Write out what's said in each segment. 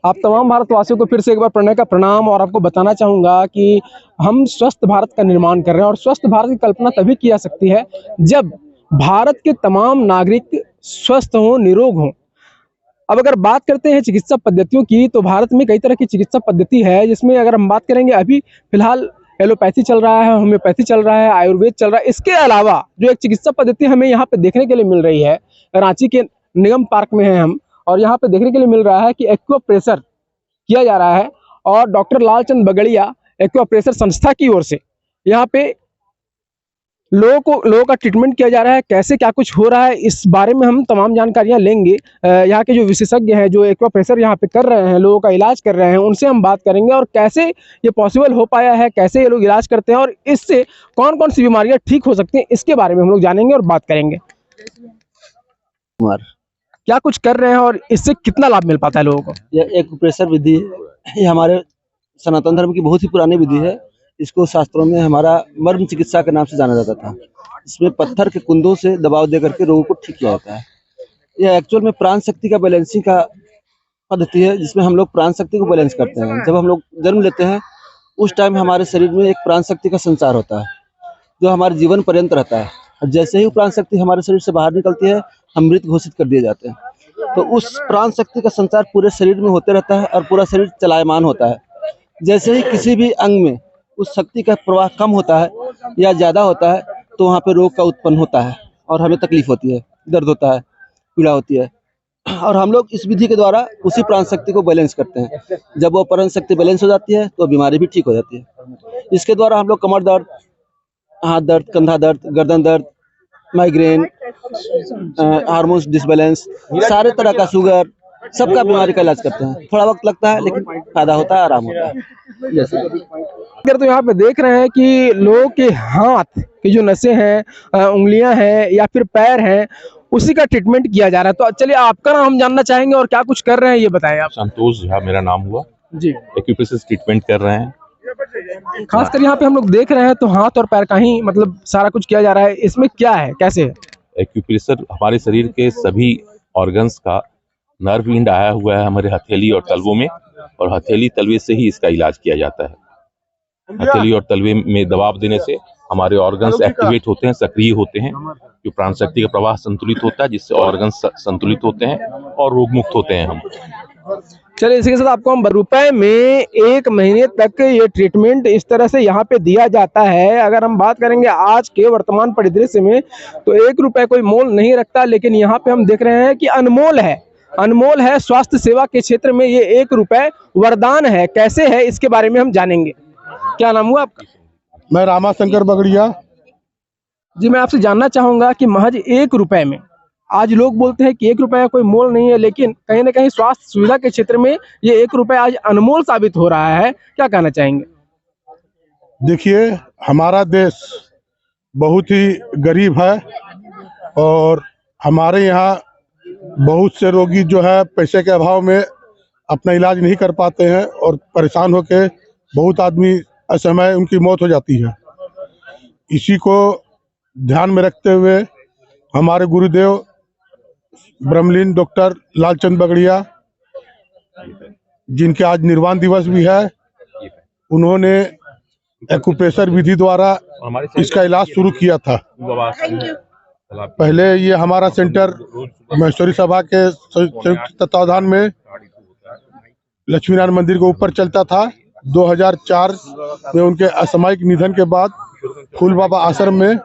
आप तमाम भारतवासियों को फिर से एक बार प्रणय का प्रणाम। और आपको बताना चाहूँगा कि हम स्वस्थ भारत का निर्माण कर रहे हैं और स्वस्थ भारत की कल्पना तभी की जा सकती है जब भारत के तमाम नागरिक स्वस्थ हों, निरोग हों। अब अगर बात करते हैं चिकित्सा पद्धतियों की, तो भारत में कई तरह की चिकित्सा पद्धति है, जिसमें अगर हम बात करेंगे अभी फिलहाल एलोपैथी चल रहा है, होम्योपैथी चल रहा है, आयुर्वेद चल रहा है। इसके अलावा जो एक चिकित्सा पद्धति हमें यहाँ पे देखने के लिए मिल रही है, रांची के निगम पार्क में हैं हम, और यहाँ पे देखने के लिए मिल रहा है कि एक्वा प्रेशर किया जा रहा है। और doctor Lalchand Bagadia acupressure संस्था की ओर से यहाँ पे लोगों का ट्रीटमेंट किया जा रहा है। कैसे क्या कुछ हो रहा है, इस बारे में हम तमाम जानकारियां लेंगे। यहाँ के जो विशेषज्ञ हैं, जो एक्वा प्रेशर यहाँ पे कर रहे हैं, लोगों का इलाज कर रहे हैं, उनसे हम बात करेंगे और कैसे ये पॉसिबल हो पाया है, कैसे ये लोग इलाज करते हैं और इससे कौन कौन सी बीमारियां ठीक हो सकती हैं, इसके बारे में हम लोग जानेंगे और बात करेंगे। क्या कुछ कर रहे हैं और इससे कितना लाभ मिल पाता है लोगों को? यह एक्यूप्रेशर विधि है। ये हमारे सनातन धर्म की बहुत ही पुरानी विधि है। इसको शास्त्रों में हमारा मर्म चिकित्सा के नाम से जाना जाता था। इसमें पत्थर के कुंदों से दबाव दे करके रोगों को ठीक किया जाता है। यह एक्चुअल में प्राण शक्ति का बैलेंसिंग का पद्धति है, जिसमें हम लोग प्राण शक्ति को बैलेंस करते हैं। जब हम लोग जन्म लेते हैं उस टाइम हमारे शरीर में एक प्राण शक्ति का संचार होता है, जो हमारे जीवन पर्यंत रहता है। और जैसे ही प्राण शक्ति हमारे शरीर से बाहर निकलती है, हम मृत घोषित कर दिए जाते हैं। तो उस प्राण शक्ति का संचार पूरे शरीर में होते रहता है और पूरा शरीर चलायमान होता है। जैसे ही किसी भी अंग में उस शक्ति का प्रवाह कम होता है या ज़्यादा होता है, तो वहाँ पे रोग का उत्पन्न होता है और हमें तकलीफ होती है, दर्द होता है, पीड़ा होती है। और हम लोग इस विधि के द्वारा उसी प्राण शक्ति को बैलेंस करते हैं। जब वो प्राण शक्ति बैलेंस हो जाती है तो बीमारी भी ठीक हो जाती है। इसके द्वारा हम लोग कमर दर्द, हाथ दर्द, कंधा दर्द, गर्दन दर्द, माइग्रेन, हार्मोन्स डिसबैलेंस, सारे तरह का शुगर, सबका बीमारी का इलाज करते हैं। थोड़ा वक्त लगता है लेकिन फायदा होता है, आराम होता है। अगर तो यहाँ पे देख रहे हैं कि लोगों के हाथ की जो नसें हैं, उंगलियां हैं या फिर पैर हैं, उसी का ट्रीटमेंट किया जा रहा है। तो चलिए आपका नाम हम जानना चाहेंगे और क्या कुछ कर रहे हैं ये बताएं आप। संतोष झा मेरा नाम हुआ जी। एक्यूप्रेशर ट्रीटमेंट कर रहे हैं। खासकर यहाँ पे हम लोग देख रहे हैं तो हाथ और पैर का ही मतलब सारा कुछ किया जा रहा है। इसमें क्या है, कैसे है? एक्यूप्रेशर हमारे शरीर के सभी ऑर्गन्स का नर्व एंड आया हुआ है हमारे हथेली और तलवों में, और हथेली तलवे से ही इसका इलाज किया जाता है। हथेली और तलवे में दबाव देने से हमारे ऑर्गन्स एक्टिवेट होते हैं, सक्रिय होते हैं, जो प्राण शक्ति का प्रवाह संतुलित होता है, जिससे ऑर्गन्स संतुलित होते हैं और रोग मुक्त होते हैं हम। चलिए, इसी के साथ आपको हम रुपए में 1 महीने तक ये ट्रीटमेंट इस तरह से यहाँ पे दिया जाता है। अगर हम बात करेंगे आज के वर्तमान परिदृश्य में, तो 1 रुपए कोई मोल नहीं रखता, लेकिन यहाँ पे हम देख रहे हैं कि अनमोल है, अनमोल है। स्वास्थ्य सेवा के क्षेत्र में ये 1 रुपए वरदान है। कैसे है इसके बारे में हम जानेंगे। क्या नाम हुआ आपका? मैं रामाशंकर बगड़िया जी। मैं आपसे जानना चाहूंगा कि महज 1 रुपए में, आज लोग बोलते हैं कि 1 रुपए का कोई मोल नहीं है, लेकिन कहीं ना कहीं स्वास्थ्य सुविधा के क्षेत्र में ये 1 रुपए आज अनमोल साबित हो रहा है। क्या कहना चाहेंगे? देखिए, हमारा देश बहुत ही गरीब है और हमारे यहाँ बहुत से रोगी जो है पैसे के अभाव में अपना इलाज नहीं कर पाते हैं और परेशान होके बहुत आदमी असमय उनकी मौत हो जाती है। इसी को ध्यान में रखते हुए हमारे गुरुदेव ब्रह्मलीन डॉक्टर लालचंद बगड़िया, जिनके आज निर्वाण दिवस भी है, उन्होंने एक्यूप्रेशर विधि द्वारा इसका इलाज शुरू किया था। पहले ये हमारा सेंटर महेश्वरी सभा के संयुक्त तत्वाधान में लक्ष्मी नारायण मंदिर के ऊपर चलता था। 2004 में उनके असामयिक निधन के बाद फूल बाबा आश्रम में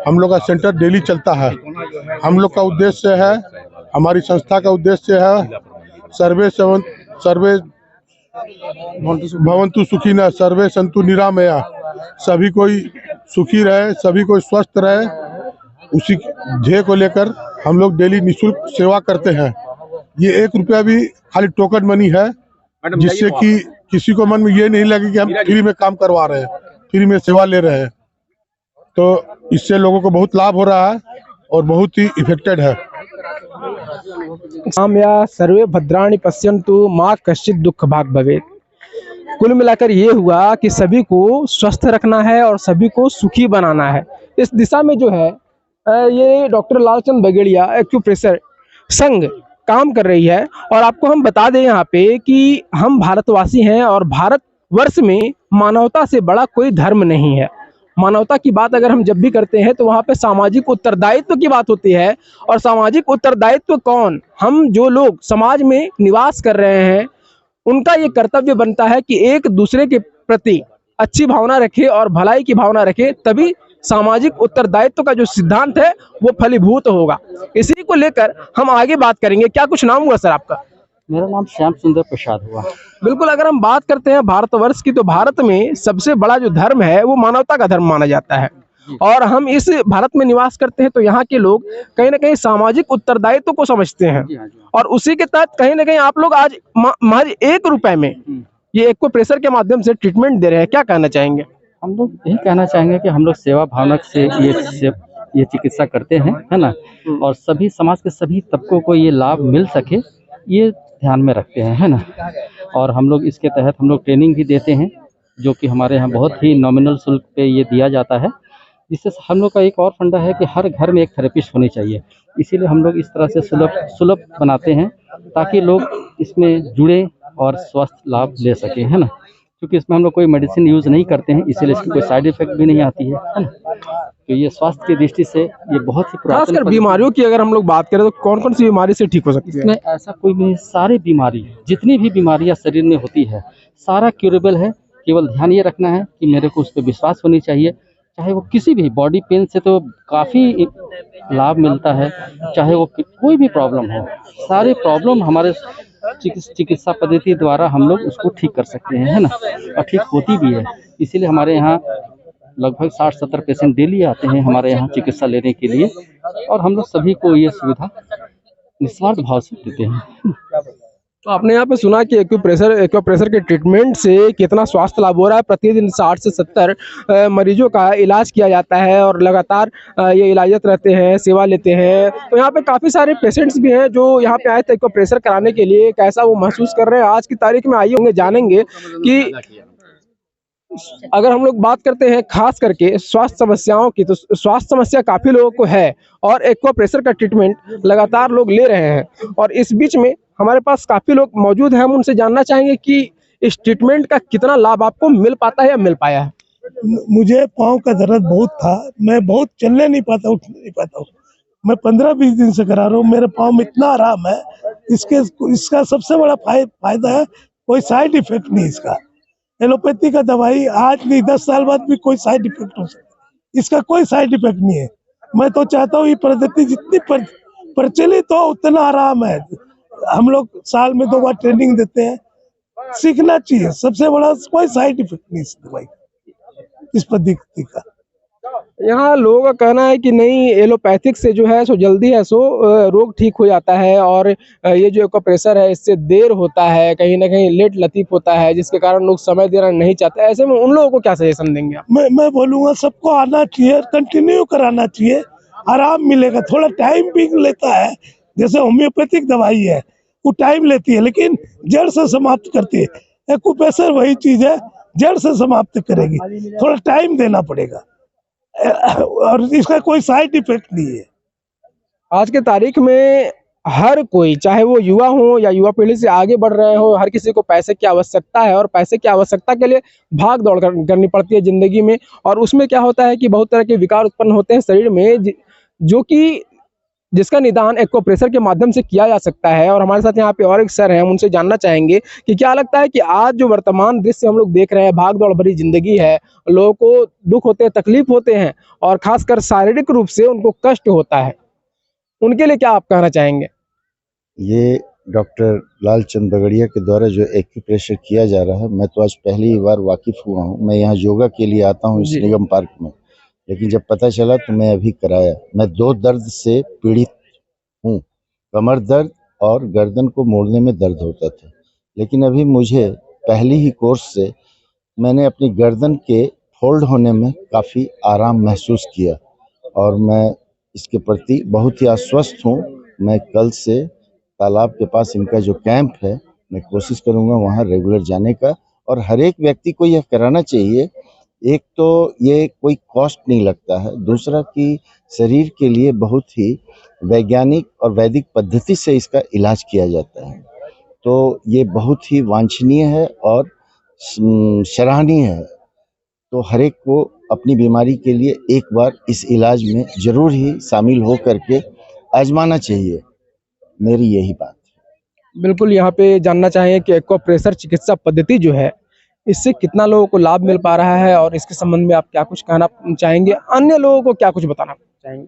हम लोग का सेंटर डेली चलता है। हम लोग का उद्देश्य है, हमारी संस्था का उद्देश्य है, सर्वे भवन्तु सुखिनः, सर्वे सन्तु निरामया, सभी कोई सुखी रहे, सभी कोई स्वस्थ रहे। उसी ध्येय को लेकर हम लोग डेली निःशुल्क सेवा करते हैं। ये 1 रुपया भी खाली टोकन मनी है, जिससे कि किसी को मन में ये नहीं लगे कि हम फ्री में काम करवा रहे हैं, फ्री में सेवा ले रहे हैं। तो इससे लोगों को बहुत लाभ हो रहा है और बहुत ही इफेक्टेड है। या सर्वे भद्राणि पश्यन्तु माँ कश्चित दुख भाग भवेत्। कुल मिलाकर ये हुआ कि सभी को स्वस्थ रखना है और सभी को सुखी बनाना है। इस दिशा में जो है ये डॉक्टर लालचंद बगड़िया एक्यूप्रेशर संघ काम कर रही है। और आपको हम बता दें यहाँ पे कि हम भारतवासी हैं और भारतवर्ष में मानवता से बड़ा कोई धर्म नहीं है। मानवता की बात अगर हम जब भी करते हैं तो वहाँ पे सामाजिक उत्तरदायित्व की बात होती है। और सामाजिक उत्तरदायित्व कौन? हम जो लोग समाज में निवास कर रहे हैं उनका ये कर्तव्य बनता है कि एक दूसरे के प्रति अच्छी भावना रखे और भलाई की भावना रखे, तभी सामाजिक उत्तरदायित्व का जो सिद्धांत है वो फलीभूत होगा। इसी को लेकर हम आगे बात करेंगे। क्या कुछ नाम हुआ सर आपका? मेरा नाम श्याम सुंदर प्रसाद हुआ। बिल्कुल, अगर हम बात करते हैं भारतवर्ष की तो भारत में सबसे बड़ा जो धर्म है वो मानवता का धर्म माना जाता है। और हम इस भारत में निवास करते हैं तो यहाँ के लोग कहीं ना कहीं सामाजिक उत्तरदायित्व को समझते हैं। और उसी के तहत कहीं ना कहीं आप लोग आज महज 1 रुपए में ये एक्वाप्रेशर के माध्यम से ट्रीटमेंट दे रहे हैं। क्या कहना चाहेंगे? हम लोग यही कहना चाहेंगे कि हम लोग सेवा भावना से ये चिकित्सा करते हैं, है ना, और सभी समाज के सभी तबकों को ये लाभ मिल सके, ये ध्यान में रखते हैं, है ना। और हम लोग इसके तहत हम लोग ट्रेनिंग भी देते हैं, जो कि हमारे यहाँ बहुत ही नॉमिनल शुल्क पे ये दिया जाता है। जिससे हम लोग का एक और फंडा है कि हर घर में एक थेरेपिस्ट होनी चाहिए। इसीलिए हम लोग इस तरह से सुलभ बनाते हैं ताकि लोग इसमें जुड़े और स्वास्थ्य लाभ ले सकें, है ना। क्योंकि इसमें हम लोग कोई मेडिसिन यूज़ नहीं करते हैं, इसीलिए इसकी कोई साइड इफेक्ट भी नहीं आती है ना। तो ये स्वास्थ्य की दृष्टि से ये बहुत ही पुरातन खासकर बीमारियों की अगर हम लोग बात करें तो कौन कौन सी बीमारी से ठीक हो सकती है? इसमें ऐसा कोई भी, सारी बीमारी, जितनी भी बीमारियां शरीर में होती है सारा क्यूरेबल है। केवल ध्यान ये रखना है कि मेरे को उस पर विश्वास होनी चाहिए। चाहे वो किसी भी बॉडी पेन से तो काफ़ी लाभ मिलता है, चाहे वो कोई भी प्रॉब्लम हो, सारे प्रॉब्लम हमारे चिकित्सा पद्धति द्वारा हम लोग उसको ठीक कर सकते हैं, है ना, और ठीक होती भी है। इसीलिए हमारे यहाँ लगभग 60-70 पेशेंट डेली आते हैं हमारे यहाँ चिकित्सा लेने के लिए, और हम लोग सभी को ये सुविधा निस्वार्थ भाव से देते हैं। तो आपने यहाँ पे सुना कि एक्वाप्रेशर के ट्रीटमेंट से कितना स्वास्थ्य लाभ हो रहा है। प्रतिदिन 60 से 70 मरीजों का इलाज किया जाता है और लगातार ये इलाजत रहते हैं, सेवा लेते हैं। तो यहाँ पे काफ़ी सारे पेशेंट्स भी हैं जो यहाँ पे आए थे एक्वाप्रेशर कराने के लिए। कैसा वो महसूस कर रहे हैं आज की तारीख में आइए होंगे, जानेंगे कि अगर हम लोग बात करते हैं खास करके स्वास्थ्य समस्याओं की, तो स्वास्थ्य समस्या काफ़ी लोगों को है और एक्वाप्रेशर का ट्रीटमेंट लगातार लोग ले रहे हैं। और इस बीच में हमारे पास काफ़ी लोग मौजूद हैं, हम उनसे जानना चाहेंगे कि इस ट्रीटमेंट का कितना लाभ आपको मिल पाता है या मिल पाया है। मुझे पाँव का दर्द बहुत था, मैं बहुत चलने नहीं पाता, उठ नहीं पाता हूँ। मैं 15-20 दिन से करा रहा हूँ, मेरे पाँव में इतना आराम है। इसका सबसे बड़ा फायदा है, कोई साइड इफेक्ट नहीं इसका। एलोपैथी का दवाई आज नहीं 10 साल बाद भी कोई साइड इफेक्ट हो सकता है, इसका कोई साइड इफेक्ट नहीं है। मैं तो चाहता हूँ ये पद्धति जितनी प्रचलित हो उतना आराम है। हम लोग साल में 2 बार ट्रेनिंग देते हैं, सीखना चाहिए। सबसे बड़ा कोई साइड इफेक्ट नहीं इस दवाई, इस पद्धति का। यहाँ लोगों का कहना है कि नहीं, एलोपैथिक से जो है सो जल्दी है सो रोग ठीक हो जाता है और ये जो एक्वाप्रेशर है इससे देर होता है, कहीं ना कहीं लेट लतीफ होता है, जिसके कारण लोग समय देना नहीं चाहते। ऐसे में उन लोगों को क्या सजेशन देंगे आप? मैं बोलूँगा सबको आना चाहिए, कंटिन्यू कराना चाहिए, आराम मिलेगा। थोड़ा टाइम भी लेता है, जैसे होम्योपैथिक दवाई है वो टाइम लेती है लेकिन जड़ से समाप्त करती है। एक्वाप्रेशर वही चीज है, जड़ से समाप्त करेगी, थोड़ा टाइम देना पड़ेगा और इसका कोई साइड इफेक्ट नहीं है। आज के तारीख में हर कोई, चाहे वो युवा हो या युवा पीढ़ी से आगे बढ़ रहे हो, हर किसी को पैसे की आवश्यकता है और पैसे की आवश्यकता के लिए भाग दौड़ करनी पड़ती है ज़िंदगी में। और उसमें क्या होता है कि बहुत तरह के विकार उत्पन्न होते हैं शरीर में, जो कि जिसका निदान एक्वाप्रेशर के माध्यम से किया जा सकता है। और हमारे साथ यहाँ पे और एक सर हैं, हम उनसे जानना चाहेंगे कि क्या लगता है कि आज जो वर्तमान दृश्य हम लोग देख रहे हैं, भाग दौड़ भरी जिंदगी है, लोगों को दुख होते हैं, तकलीफ होते हैं और खासकर शारीरिक रूप से उनको कष्ट होता है, उनके लिए क्या आप कहना चाहेंगे? ये डॉक्टर लालचंद बगड़िया के द्वारा जो एक्यूप्रेशर किया जा रहा है, मैं तो आज पहली बार वाकिफ हुआ हूँ। मैं यहाँ योगा के लिए आता हूँ इस निगम पार्क में, लेकिन जब पता चला तो मैं अभी कराया। मैं 2 दर्द से पीड़ित हूँ, कमर दर्द और गर्दन को मोड़ने में दर्द होता था, लेकिन अभी मुझे पहली ही कोर्स से मैंने अपनी गर्दन के फोल्ड होने में काफ़ी आराम महसूस किया और मैं इसके प्रति बहुत ही आश्वस्त हूँ। मैं कल से तालाब के पास इनका जो कैंप है, मैं कोशिश करूँगा वहाँ रेगुलर जाने का, और हर एक व्यक्ति को यह कराना चाहिए। एक तो ये कोई कॉस्ट नहीं लगता है, दूसरा कि शरीर के लिए बहुत ही वैज्ञानिक और वैदिक पद्धति से इसका इलाज किया जाता है। तो ये बहुत ही वांछनीय है और सराहनीय है। तो हर एक को अपनी बीमारी के लिए एक बार इस इलाज में जरूर ही शामिल हो करके आजमाना चाहिए, मेरी यही बात है। बिल्कुल, यहाँ पे जानना चाहेंगे कि एक्वाप्रेशर चिकित्सा पद्धति जो है, इससे कितना लोगों को लाभ मिल पा रहा है और इसके संबंध में आप क्या कुछ कहना चाहेंगे? अन्य लोगों को क्या कुछ बताना चाहेंगे?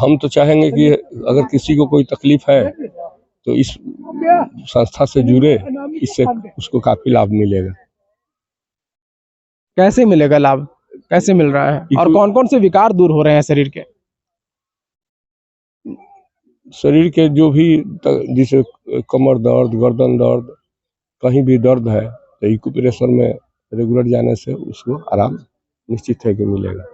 हम तो चाहेंगे कि अगर किसी को कोई तकलीफ है तो इस संस्था से जुड़े, इससे उसको काफी लाभ मिलेगा। कैसे मिलेगा लाभ? कैसे मिल रहा है? और कौन-कौन से विकार दूर हो रहे हैं शरीर के? शरीर के जो भी जैसे कमर दर्द, गर्दन दर्द, कहीं भी दर्द है तो एक्यूप्रेशर में रेगुलर जाने से उसको आराम निश्चित है कि मिलेगा।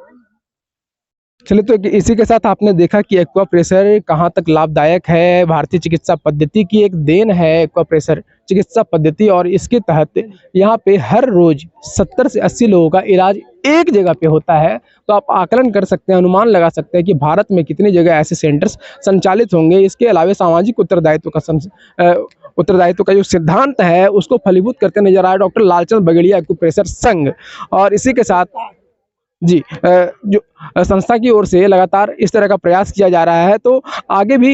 चलिए, तो इसी के साथ आपने देखा कि एक्वाप्रेशर कहाँ तक लाभदायक है। भारतीय चिकित्सा पद्धति की एक देन है एक्वाप्रेशर चिकित्सा पद्धति, और इसके तहत यहाँ पे हर रोज 70 से 80 लोगों का इलाज एक जगह पे होता है। तो आप आकलन कर सकते हैं, अनुमान लगा सकते हैं कि भारत में कितनी जगह ऐसे सेंटर्स संचालित होंगे। इसके अलावा सामाजिक उत्तरदायित्व का जो सिद्धांत है उसको फलीभूत करते नजर आए डॉक्टर लालचंद बगड़िया एक्वाप्रेशर संघ। और इसी के साथ जी, जो संस्था की ओर से लगातार इस तरह का प्रयास किया जा रहा है, तो आगे भी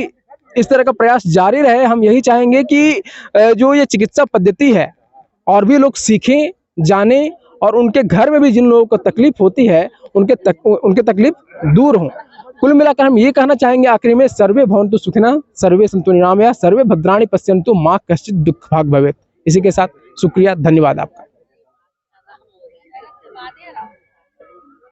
इस तरह का प्रयास जारी रहे। हम यही चाहेंगे कि जो ये चिकित्सा पद्धति है और भी लोग सीखें, जानें, और उनके घर में भी जिन लोगों को तकलीफ होती है उनके तकलीफ दूर हों। कुल मिलाकर हम ये कहना चाहेंगे आखिर में, सर्वे भवन्तु सुखिनः, सर्वे सन्तु निरामया, सर्वे भद्राणि पश्यन्तु, मा कश्चित् दुःखभाग् भवेत्। इसी के साथ शुक्रिया, धन्यवाद आपका।